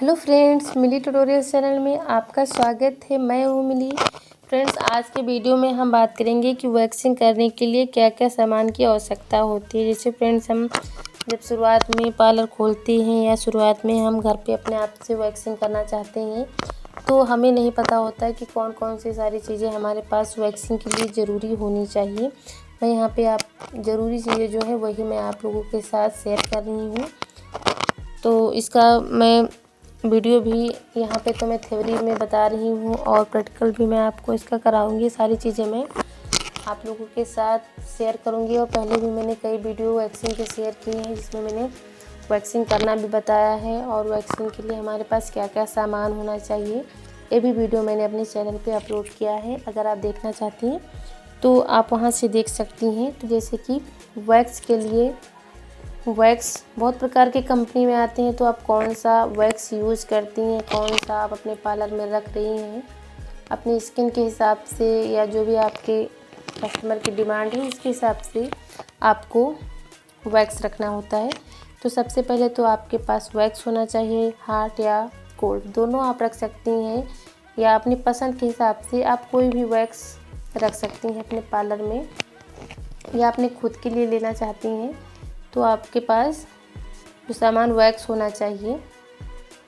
Hello friends, मिली tutorial channel में आपका स्वागत है। मैं हूँ मिली। फ्रेंड्स, आज के वीडियो में हम बात करेंगे कि वैक्सिंग करने के लिए क्या क्या सामान की आवश्यकता होती है। जैसे फ्रेंड्स, हम जब शुरुआत में पार्लर खोलते हैं या शुरुआत में हम घर पे अपने आप से वैक्सिंग करना चाहते हैं तो हमें नहीं पता होता है कि कौन कौन सी सारी चीज़ें हमारे पास वैक्सिंग के लिए ज़रूरी होनी चाहिए। मैं यहाँ पे आप ज़रूरी चीज़ें जो है वही मैं आप लोगों के साथ शेयर कर रही हूँ। तो इसका मैं वीडियो भी यहाँ पे तो मैं थ्योरी में बता रही हूँ और प्रैक्टिकल भी मैं आपको इसका कराऊंगी। सारी चीज़ें मैं आप लोगों के साथ शेयर करूँगी और पहले भी मैंने कई वीडियो वैक्सिंग के शेयर किए हैं जिसमें मैंने वैक्सिंग करना भी बताया है और वैक्सिंग के लिए हमारे पास क्या क्या सामान होना चाहिए ये भी वीडियो मैंने अपने चैनल पे अपलोड किया है। अगर आप देखना चाहती हैं तो आप वहाँ से देख सकती हैं। तो जैसे कि वैक्स के लिए वैक्स बहुत प्रकार के कंपनी में आते हैं, तो आप कौन सा वैक्स यूज़ करती हैं, कौन सा आप अपने पार्लर में रख रही हैं, अपनी स्किन के हिसाब से या जो भी आपके कस्टमर की डिमांड है उसके हिसाब से आपको वैक्स रखना होता है। तो सबसे पहले तो आपके पास वैक्स होना चाहिए, हार्ड या कोल्ड दोनों आप रख सकती हैं या अपनी पसंद के हिसाब से आप कोई भी वैक्स रख सकती हैं अपने पार्लर में या अपने खुद के लिए लेना चाहती हैं तो आपके पास जो सामान वैक्स होना चाहिए,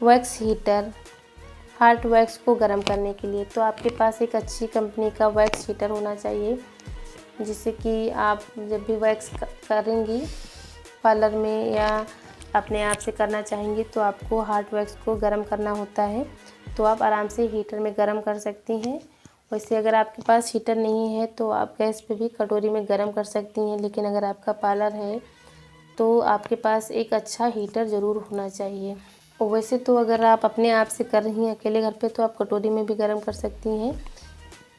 वैक्स हीटर, हार्ड वैक्स को गर्म करने के लिए तो आपके पास एक अच्छी कंपनी का वैक्स हीटर होना चाहिए, जिससे कि आप जब भी वैक्स करेंगी पार्लर में या अपने आप से करना चाहेंगी तो आपको हार्ड वैक्स को गर्म करना होता है। तो आप आराम से हीटर में गर्म कर सकती हैं। वैसे अगर आपके पास हीटर नहीं है तो आप गैस पे भी कटोरी में गर्म कर सकती हैं, लेकिन अगर आपका पार्लर है तो आपके पास एक अच्छा हीटर ज़रूर होना चाहिए। और वैसे तो अगर आप अपने आप से कर रही हैं अकेले घर पे तो आप कटोरी में भी गर्म कर सकती हैं।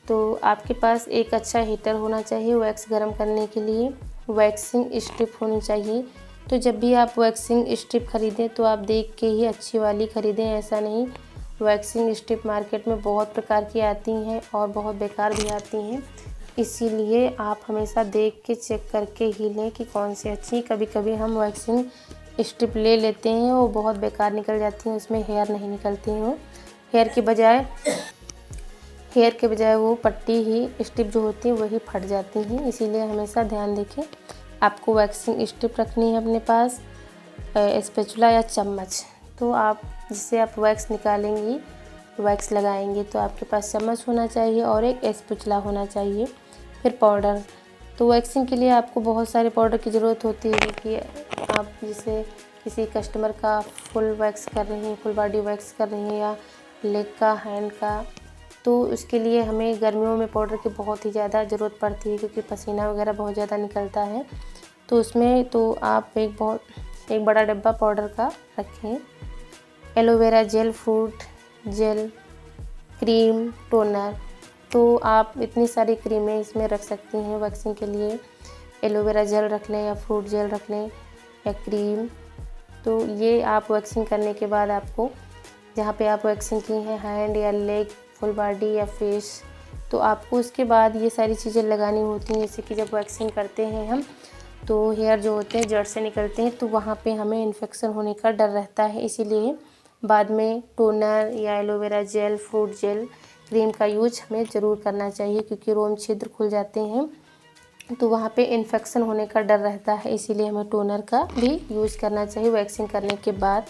तो आपके पास एक अच्छा हीटर होना चाहिए वैक्स गर्म करने के लिए। वैक्सिंग स्ट्रिप होनी चाहिए। तो जब भी आप वैक्सिंग स्ट्रिप ख़रीदें तो आप देख के ही अच्छी वाली ख़रीदें, ऐसा नहीं। वैक्सिंग स्ट्रिप मार्केट में बहुत प्रकार की आती हैं और बहुत बेकार भी आती हैं, इसीलिए आप हमेशा देख के चेक करके ही लें कि कौन सी अच्छी। कभी कभी हम वैक्सिंग स्ट्रिप ले लेते हैं वो बहुत बेकार निकल जाती हैं, उसमें हेयर नहीं निकलती हैं। हेयर के बजाय वो पट्टी ही स्ट्रिप जो होती है वही फट जाती हैं, इसीलिए हमेशा ध्यान देखें। आपको वैक्सिंग स्ट्रिप रखनी है अपने पास, स्पैचुला या चम्मच। तो आप जिससे आप वैक्स निकालेंगी, वैक्स लगाएंगे तो आपके पास चम्मच होना चाहिए और एक स्पैचुला होना चाहिए। फिर पाउडर, तो वैक्सिंग के लिए आपको बहुत सारे पाउडर की ज़रूरत होती है कि आप जैसे किसी कस्टमर का फुल वैक्स कर रही हैं, फुल बॉडी वैक्स कर रही हैं या लेग का, हैंड का, तो उसके लिए हमें गर्मियों में पाउडर की बहुत ही ज़्यादा ज़रूरत पड़ती है क्योंकि पसीना वगैरह बहुत ज़्यादा निकलता है। तो उसमें तो आप एक बड़ा डब्बा पाउडर का रखें। Aloe vera gel, fruit gel, cream, toner, तो आप इतनी सारी क्रीमें इसमें रख सकती हैं वैक्सिंग के लिए। एलोवेरा जेल रख लें या फ्रूट जेल रख लें या क्रीम। तो ये आप वैक्सिंग करने के बाद आपको जहाँ पे आप वैक्सिंग की हैं, हैंड या लेग, फुल बॉडी या फेस, तो आपको उसके बाद ये सारी चीज़ें लगानी होती हैं। जैसे कि जब वैक्सिंग करते हैं हम तो हेयर जो होते हैं जड़ से निकलते हैं तो वहाँ पे हमें इन्फेक्शन होने का डर रहता है, इसीलिए बाद में टोनर या aloe vera gel, fruit gel, cream का यूज हमें ज़रूर करना चाहिए क्योंकि रोम छिद्र खुल जाते हैं तो वहाँ पे इन्फेक्शन होने का डर रहता है, इसीलिए हमें टोनर का भी यूज़ करना चाहिए वैक्सिंग करने के बाद।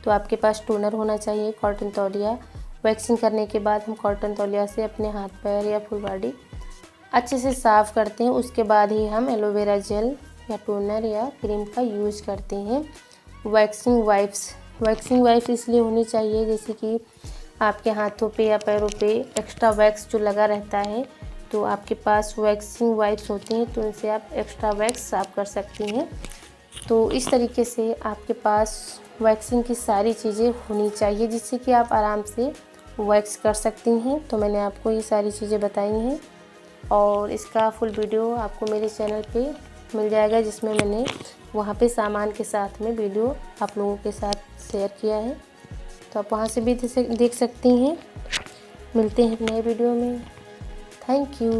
तो आपके पास टोनर होना चाहिए, कॉटन तौलिया। वैक्सिंग करने के बाद हम कॉटन तौलिया से अपने हाथ पैर या फुल बॉडी अच्छे से साफ़ करते हैं, उसके बाद ही हम एलोवेरा जेल या टोनर या क्रीम का यूज़ करते हैं। वैक्सिंग वाइप्स इसलिए होनी चाहिए जैसे कि आपके हाथों पे या पैरों पे एक्स्ट्रा वैक्स जो लगा रहता है तो आपके पास वैक्सिंग वाइप्स होती हैं तो उनसे आप एक्स्ट्रा वैक्स साफ़ कर सकती हैं। तो इस तरीके से आपके पास वैक्सिंग की सारी चीज़ें होनी चाहिए जिससे कि आप आराम से वैक्स कर सकती हैं। तो मैंने आपको ये सारी चीज़ें बताई हैं और इसका फुल वीडियो आपको मेरे चैनल पे मिल जाएगा, जिसमें मैंने वहाँ पे सामान के साथ में वीडियो आप लोगों के साथ शेयर किया है, तो आप वहाँ से भी देख सकती हैं। मिलते हैं नए वीडियो में। Thank you.